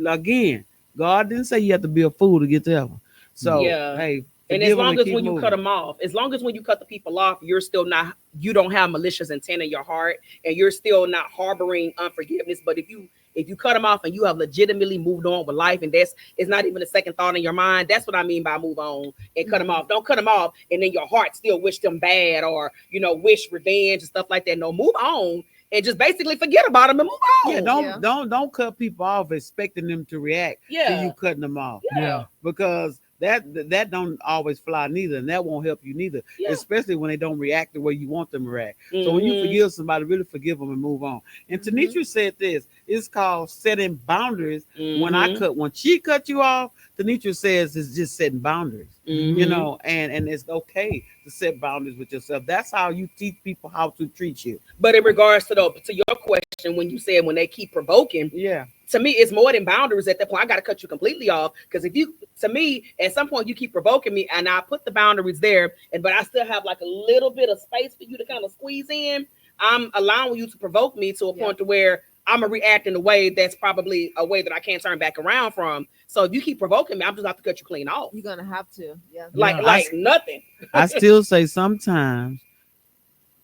Again, God didn't say you have to be a fool to get to heaven. So Yeah. hey, And forgive as long them as keep when you cut moving. them off, as long as when you cut the people off, you don't have malicious intent in your heart, and you're still not harboring unforgiveness. But if you cut them off and you have legitimately moved on with life, and it's not even a second thought in your mind, that's what I mean by move on and cut them off. Don't cut them off and then your heart still wish them bad, or wish revenge and stuff like that. No, move on and just basically forget about them and move on. Yeah, don't cut people off expecting them to react to Yeah. you cutting them off. Yeah. Because that don't always fly neither, and that won't help you neither, Yeah. especially when they don't react the way you want them to react. So when you Mhm. forgive somebody, really forgive them and move on. And Tanisha said this, it's called setting boundaries. Mhm. When she cut you off, Tanisha says it's just setting boundaries. Mhm. You know, and it's okay to set boundaries with yourself. That's how you teach people how to treat you. But in regards to your question, when you said when they keep provoking, Yeah. to me, it's more than boundaries at that point. I got to cut you completely off, because to me, at some point you keep provoking me, and I put the boundaries there, but I still have like a little bit of space for you to kind of squeeze in. I'm allowing you to provoke me to a point to where I'm gonna react in a way that's probably a way that I can't turn back around from. So if you keep provoking me, I'm just gonna have to cut you clean off, You're gonna have to. Yeah. like Yeah. like nothing. I still say sometimes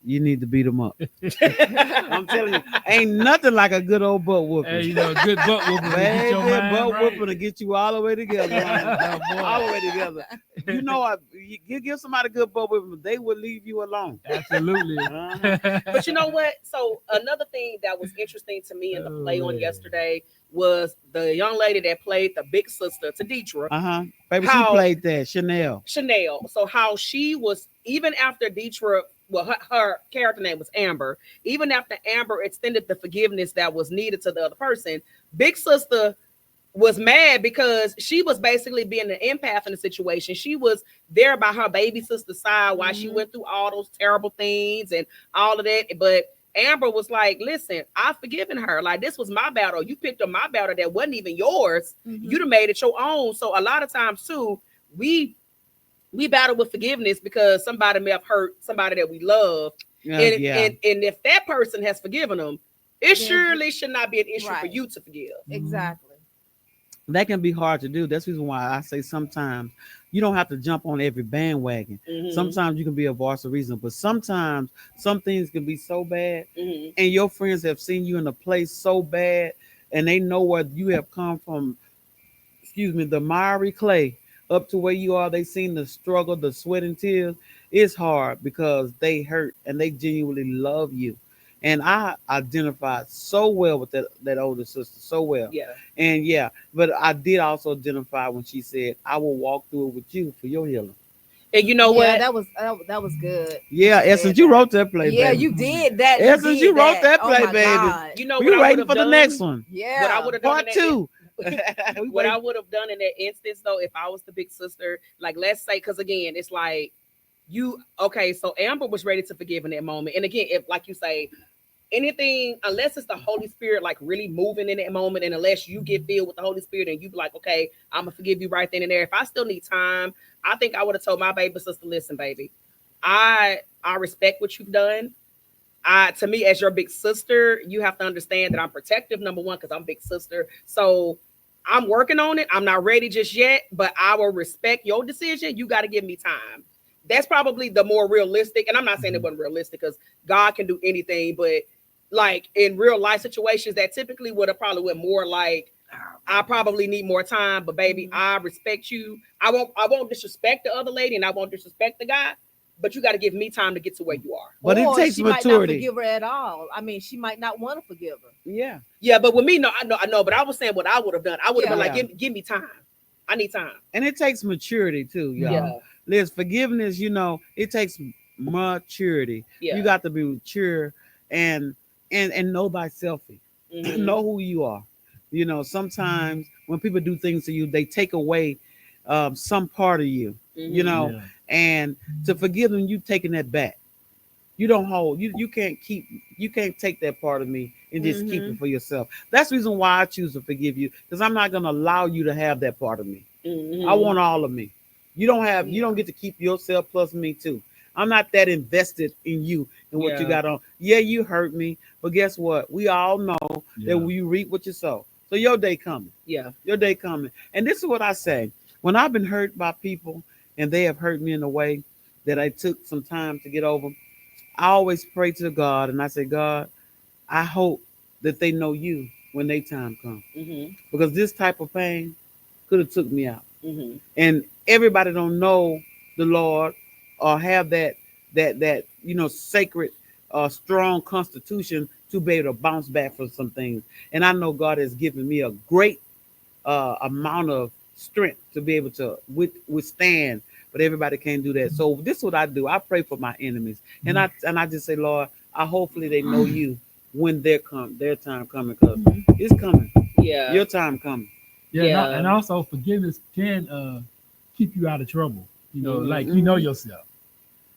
you need to beat them up. I'm telling you, ain't nothing like a good old butt whooping. Hey, good butt whooping. to get Baby, your mind butt right. whooping to get you all the way together. Oh, boy. All the way together. You know, you give somebody a good butt whooping, they will leave you alone. Absolutely. Uh-huh. But you know what? So another thing that was interesting to me in the play on Oh. yesterday was the young lady that played the big sister to Deidre, Uh-huh. Baby, How- she played that. Chanel. Chanel. So how she was, even after Deidre, well, her character name was Amber. Even after Amber extended the forgiveness that was needed to the other person, Big Sister was mad because she was basically being an empath in the situation. She was there by her baby sister's side while she went through all those terrible things and all of that. But Amber was like, listen, I've forgiven her. Like, this was my battle. You picked up my battle that wasn't even yours. You'd have made it your own. So a lot of times too, we battle with forgiveness because somebody may have hurt somebody that we love. And if that person has forgiven them, it surely should not be an issue for Right. you to forgive. Exactly. That can be hard to do. That's the reason why I say sometimes you don't have to jump on every bandwagon. Mhm. Sometimes you can be a voice of reason, but sometimes some things can be so bad, Mhm. and your friends have seen you in a place so bad, and they know where you have come from. The miry clay up to where you are. They seen the struggle, the sweat and tears. It's hard because they hurt and they genuinely love you. And I identified so well with that older sister, so well. Yeah. And but I did also identify when she said, "I will walk through it with you for your healing." And you know Yeah, what? that was good. Yeah, She Essence, said you that. wrote that play, Yeah, baby. you did that. Essence, you wrote that play, oh my baby. God. You know We what I waiting would for have the done? next one. Yeah. What I would have done Part in that, two. what I would have done in that instance, though, if I was the big sister, like, let's say, because again, it's like so Amber was ready to forgive in that moment. And again, if, like you say, anything, unless it's the Holy Spirit like really moving in that moment, and unless you get filled with the Holy Spirit and you be like, okay, I'm gonna forgive you right then and there. If I still need time, I think I would have told my baby sister, listen, baby, I respect what you've done. To me, as your big sister, you have to understand that I'm protective, number one, because I'm big sister. So I'm working on it. I'm not ready just yet, but I will respect your decision. You got to give me time. That's probably the more realistic. And I'm not saying it wasn't realistic because God can do anything, but like in real life situations, that typically would have probably went more like, I probably need more time, but baby, I respect you. I won't disrespect the other lady and I won't disrespect the guy, but you got to give me time to get to where you are. But it Or takes she might not maturity. forgive her at all. I mean, she might not want to forgive her. Yeah. Yeah, but with me, no, I know, but I was saying what I would have done. I would have been Yeah. like, give me time. I need time. And it takes maturity too, y'all. Yeah. There's forgiveness, it takes maturity. Yeah. You got to be mature and know thyself. Mhm. Know who you are. Sometimes when people do things to you, they take away some part of you, Mhm. Yeah. and to forgive them, you taking that back. You don't hold, you can't take that part of me and just keep it for yourself. That's the reason why I choose to forgive you, because I'm not gonna allow you to have that part of me. Mhm. I want all of me. You don't get to keep yourself plus me too. I'm not that invested in you and what you Yeah. got on. Yeah, you hurt me, but guess what? We all know Yeah. that when you reap what you sow. So your day coming. Yeah. Your day coming. And this is what I say. When I've been hurt by people and they have hurt me in a way that I took some time to get over, I always pray to God and I say, God, I hope that they know you when their time comes. Mhm. Because this type of pain could have took me out. Mhm. And everybody don't know the Lord or have that sacred strong constitution to be able to bounce back from some things. And I know God has given me a great amount of strength to be able to withstand, but everybody can't do that. So this is what I do. I pray for my enemies, and I just say, Lord, hopefully they know you when their time coming, because it's coming. Yeah. Your time coming. Yeah, Yeah. and also forgiveness can keep you out of trouble. Like you know yourself.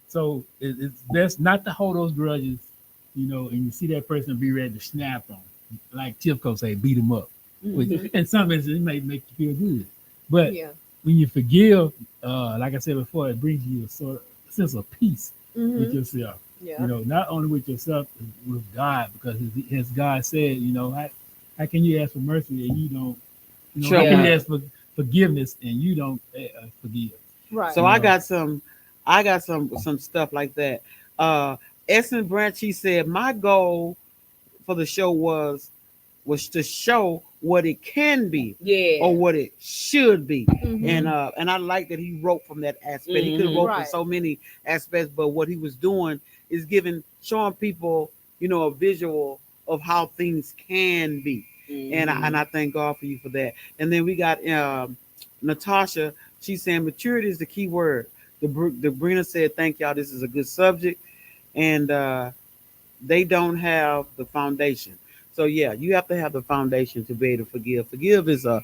So it's best not to hold those grudges, and you see that person be ready to snap on. Like Tifko say, beat him up. Mhm. And some instances it may make you feel good. But Yeah. when you forgive, like I said before, it brings you a sort of sense of peace with Mhm. yourself. Yeah. Not only with yourself, with God, because as God said, how can you ask for mercy and you don't, how can you Yeah. ask for forgiveness and you don't forgive? Right. So I got some stuff like that. Essence Branch, he said, my goal for the show was to show what it can be Yeah. or what it should be. Mhm. And I like that he wrote from that aspect. He could have wrote from Right. so many aspects, but what he was doing is showing people, a visual of how things can be. And I thank God for you for that. And then we got Natasha. She's saying maturity is the key word. Debrina said, "Thank y'all. This is a good subject." And they don't have the foundation. So yeah, you have to have the foundation to be able to forgive. Forgive is a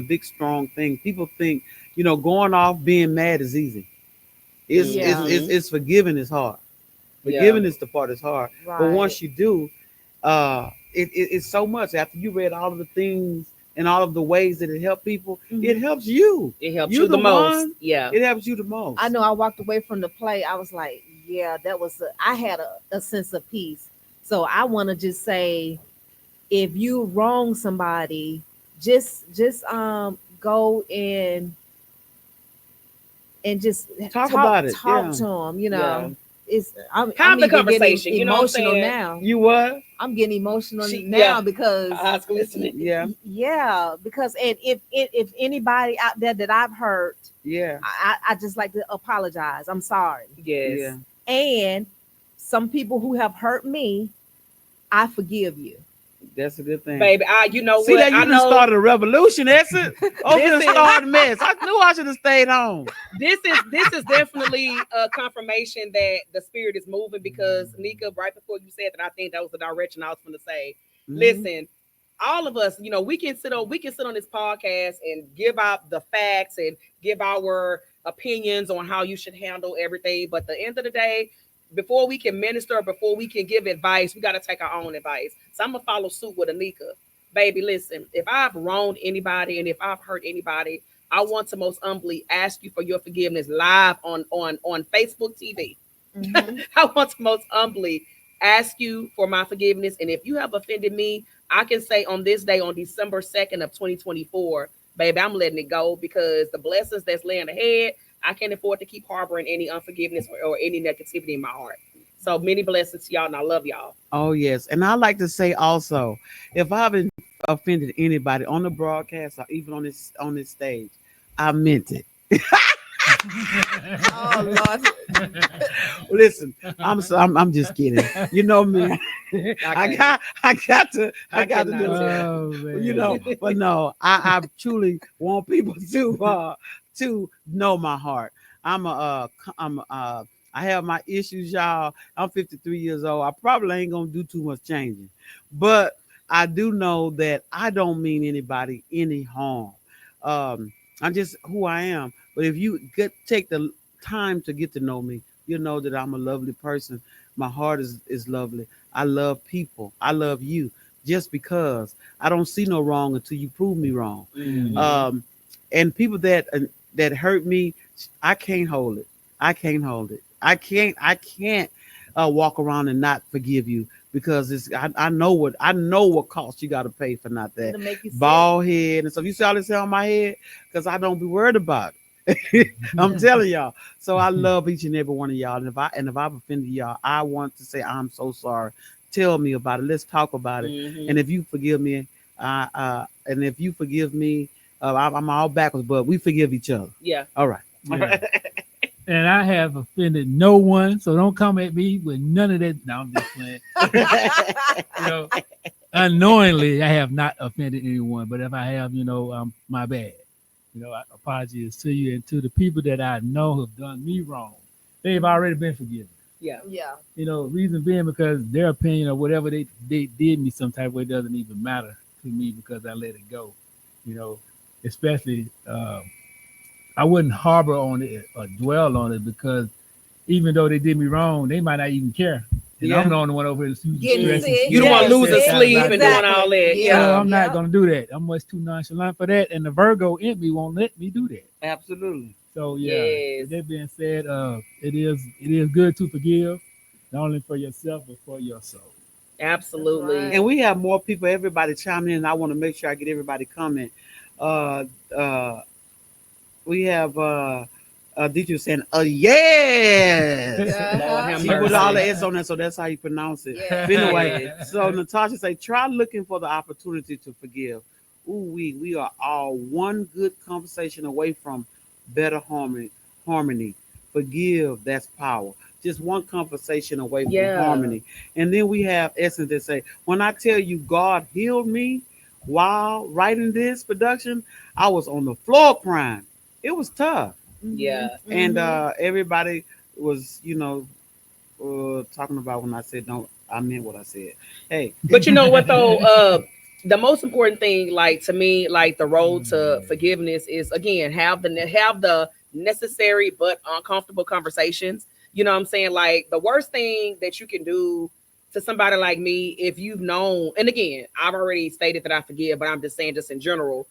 big strong thing. People think going off being mad is easy. Yeah. It's forgiving is hard. Forgiving is the part that's hard. But Right. once you do, it's so much. After you read all of the things and all of the ways that it helped people, it helps you. It helps You you the the most. one. Yeah. It helps you the most. I know I walked away from the play. I was like, yeah, I had a sense of peace. So I want to just say, if you wrong somebody, just go and just Talk about it, talk yeah. to them. Yeah. I'm Have the even getting conversation, you know what I'm emotional saying? now. You what? I'm getting emotional She- now yeah. because Eyes glistening. Yeah. because and if anybody out there that I've hurt, Yeah. I just like to apologize. I'm sorry. Yes. Yeah. And some people who have hurt me, I forgive you. That's a good thing. Baby, you know See what? that you I done know started a revolution, that's it. Oh, This this is- started a mess. I knew I should have stayed home. this is definitely a confirmation that the spirit is moving, because Nika, right before you said that, I think that was the direction I was going to say. Mhm. Listen, all of us, we can sit on this podcast and give out the facts and give our opinions on how you should handle everything. But at the end of the day, before we can minister, before we can give advice, we got to take our own advice. So I'm gonna follow suit with Anika. Baby, listen, if I've wronged anybody and if I've hurt anybody, I want to most humbly ask you for your forgiveness live on Facebook TV. Mhm. I want to most humbly ask you for my forgiveness. And if you have offended me, I can say on this day, on December 2nd of 2024, baby, I'm letting it go because the blessings that's laying ahead, I can't afford to keep harboring any unforgiveness or any negativity in my heart. So many blessings to y'all, and I love y'all. Oh yes, and I like to say also, if I haven't offended anybody on the broadcast or even on this stage, I meant it. Oh Lord. Listen, I'm just kidding. You know me. I I got to do cannot it. tell. Oh man. You know, but no, I truly want people to know my heart. I have my issues, y'all. I'm 53 years old. I probably ain't gonna do too much changing, but I do know that I don't mean anybody any harm. I'm just who I am. But if you take the time to get to know me, you know that I'm a lovely person. My heart is lovely. I love people. I love you just because I don't see no wrong until you prove me wrong. Mhm. And people that hurt me, I can't hold it. I can't hold it. I can't walk around and not forgive you because I know what cost you got to pay for not that It'll make you sick. bald head and stuff. You see all this hair on my head because I don't be worried about it. I'm telling y'all. So I love each and every one of y'all. And if I've offended y'all, I want to say I'm so sorry. Tell me about it. Let's talk about it. Mhm. And if you forgive me, and if you forgive me, I'm all backwards, but we forgive each other. Yeah. All right. Yeah. And I have offended no one, so don't come at me with none of that. No, I'm just playing. You know, unknowingly, I have not offended anyone, but if I have, my bad. Apologies to you and to the people that I know have done me wrong. They've already been forgiven. Yeah. Yeah. Reason being because their opinion or whatever they did me some type of way doesn't even matter to me because I let it go. Especially I wouldn't harbor on it or dwell on it because even though they did me wrong, they might not even care. And Yeah. I'm the only one over here that's Getting stressing. sick. You don't want to lose Yes, a sleep and doing exactly. all that. Yeah. So Yeah. I'm not Yeah. going to do that. I'm much too nonchalant for that. And the Virgo in me won't let me do that. Absolutely. So yeah, Yes. with that being said, it is good to forgive, not only for yourself but for your soul. Absolutely. Right. And we have more people. Everybody chiming in. I want to make sure I get everybody comment. Uh, uh, we have Dietrich saying, yes. Lord Uh-huh. have She put all the mercy. S on that, so that's how you pronounce it. Yeah. But anyway, so Natasha say, try looking for the opportunity to forgive. Ooh, we are all one good conversation away from better harmony. Harmony. Forgive, that's power. Just one conversation away from Yeah. harmony. And then we have Essence that say, when I tell you God healed me while writing this production, I was on the floor crying. It was tough. Yeah. And Mhm. everybody was, talking about when I said don't, I meant what I said. Hey, But you know what though? The most important thing, like to me, like the road to forgiveness is again have the necessary but uncomfortable conversations. You know what I'm saying? Like the worst thing that you can do to somebody like me, if you've known, and again, I've already stated that I forgive, but I'm just saying, just in general,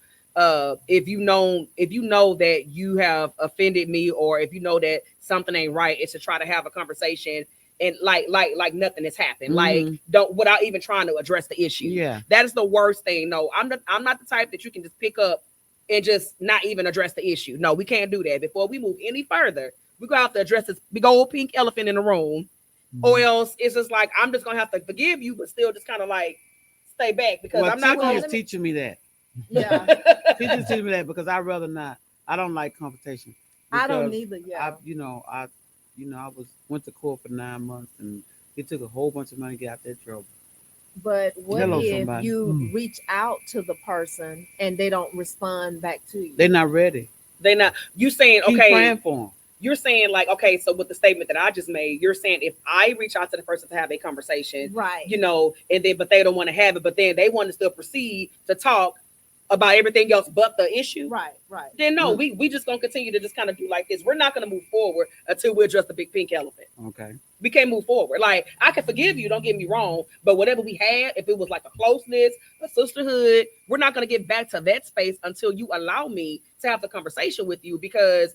if you know that you have offended me, or if you know that something ain't right, it's to try to have a conversation and like nothing has happened. Like Mhm. don't without even trying to address the issue. Yeah. That is the worst thing. No, I'm not the type that you can just pick up and just not even address the issue. No, we can't do that. Before we move any further, we're gonna have to address this big old pink elephant in the room. Or else it's just like I'm just gonna have to forgive you, but still just kind of like stay back because Well, I'm not Tiffany gonna is teaching me that. Yeah. Teaching teaching me that because I'd rather not. I don't like confrontation. I don't Because either. Yeah. I went to court for 9 months and it took a whole bunch of money to get out that trouble. But what Hello, if somebody. you Mm. reach out to the person and they don't respond back to you? They're not ready. they not you saying Keep okay. praying for them. You're saying like okay, so with the statement that I just made, you're saying if I reach out to the person to have a conversation, Right. and then but they don't want to have it, but then they want to still proceed to talk about everything else but the issue. Right. Right. Then no, Mm. we just gonna continue to just kind of do like this. We're not gonna move forward until we address the big pink elephant. Okay. We can't move forward. Like I can forgive you, don't get me wrong, but whatever we had, if it was like a closeness, a sisterhood, we're not gonna get back to that space until you allow me to have the conversation with you. Because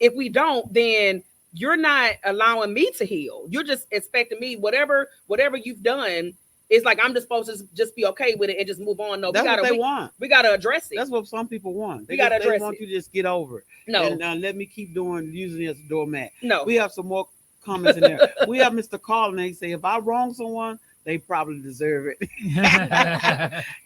if we don't, then you're not allowing me to heal. You're just expecting me, whatever you've done. It's like I'm just supposed to just be okay with it and just move on. No, That's what they want. We gotta address it. That's what some people want. We gotta address they want it. you to just get over it. No, And let me keep using it as a doormat. no. We have some more comments in there. We have Mr. Carlin. He say, if I wrong someone, they probably deserve it.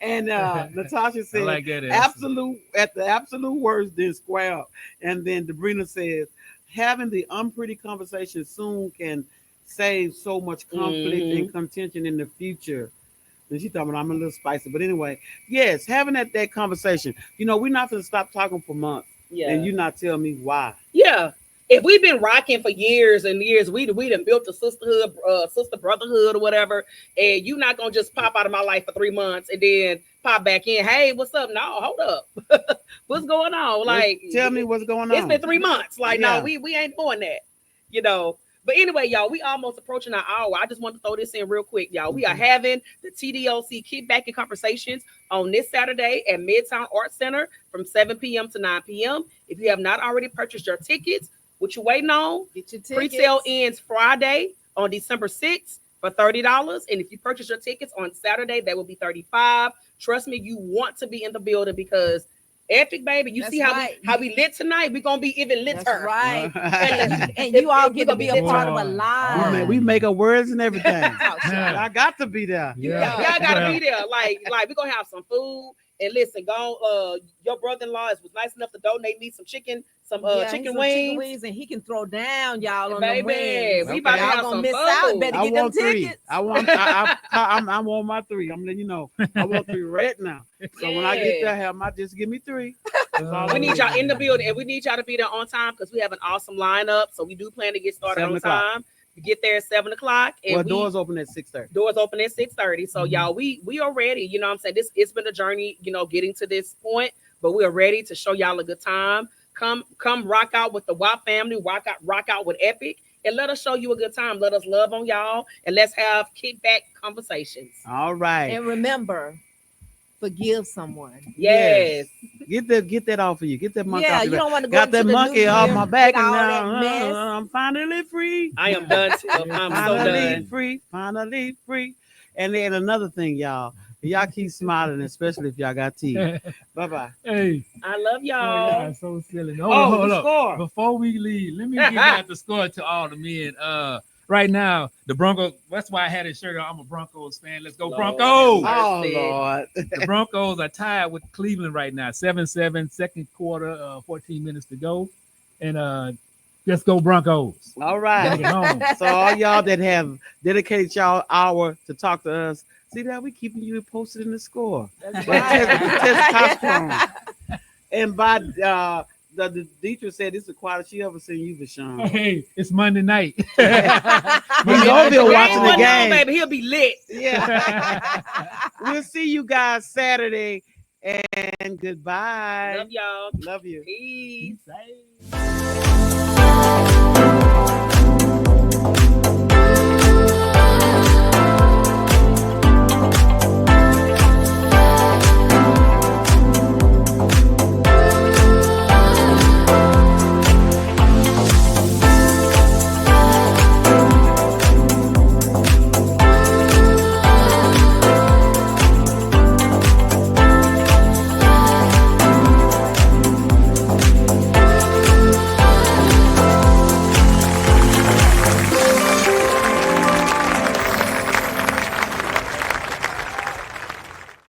And Natasha I said, like that answer. absolute words, then square up. And then Debrina says, having the unpretty conversation soon can save so much conflict and contention in the future. And she thought, I'm a little spicy. But anyway, yes, having that conversation. You know, we're not going to stop talking for months. Yeah. And you not tell me why. Yeah. If we've been rocking for years and years, we done built a sisterhood, sister brotherhood or whatever, and you not gonna just pop out of my life for 3 months and then pop back in. Hey, what's up? No, hold up. What's going on? Like, tell me what's going on. It's been 3 months. Like, Yeah. no, we ain't doing that. You know. But anyway, y'all, we almost approaching our hour. I just want to throw this in real quick, y'all. We are having the TDOC Kickback and Conversations on this Saturday at Midtown Art Center from 7 p.m. to 9 p.m. If you have not already purchased your tickets, what you waiting on? Get your tickets. Pre-sale ends Friday on December 6th for $30. And if you purchase your tickets on Saturday, that will be $35. Trust me, you want to be in the building because Epic, baby, you That's see how right. we lit tonight? We're gonna be even lit. That's right. And And you all get to gonna be be a part of a Wow. live. we make up words and everything. Yeah. I got to be there. y'all gotta be there. Like we're gonna have some food. And listen, your brother-in-law was nice enough to donate me some chicken, chicken wings. and he can throw down y'all on Baby, the wings. we about to Y'all have gonna some miss food. out. Better I get them want 3. tickets. I want my 3. I'm letting you know. I want 3 right now. So when I get there, just give me 3. We need y'all in the building, and we need y'all to be there on time because we have an awesome lineup. So we do plan to get started 7 on o'clock. time. We get there at 7 o'clock, and Well, doors open at 6:30. Doors open at 6:30. So y'all, we are ready. You know what I'm saying? It's been a journey, getting to this point, but we are ready to show y'all a good time. Come rock out with the WAP family, rock out with Epic, and let us show you a good time. Let us love on y'all, and let's have kickback conversations. All right. And remember, forgive someone. Yes. Get that off of you. Get that monkey Yeah, off you your back. don't want to go Got into that the monkey new off year my back, with and all now that mess. I'm finally free. I am done. I'm so done. Finally free. And then another thing, y'all keep smiling, especially if y'all got teeth. Bye-bye. Hey, I love oh, y'all. y'all so silly. Oh, Hold the up. score. Before we leave, let me give out the score to all the men. Right now, the Broncos. That's why I had a shirt on. I'm a Broncos fan. Let's go, Lord. Broncos! Oh, Mercy. Lord. The Broncos are tied with Cleveland right now, 7-7, second quarter, 14 minutes to go, and let's go Broncos. All Take right. it home. So all y'all that have dedicated y'all hour to talk to us, see that we keeping you posted in the score. That's But right. testosterone. And by the Deidre said this is the quietest she ever seen you, Vashawn. Hey, it's Monday night. He's over here Game watching the wasn't on, game. baby. He'll be lit. Yeah. We'll see you guys Saturday. And goodbye. Love y'all. Love you. Peace. Peace.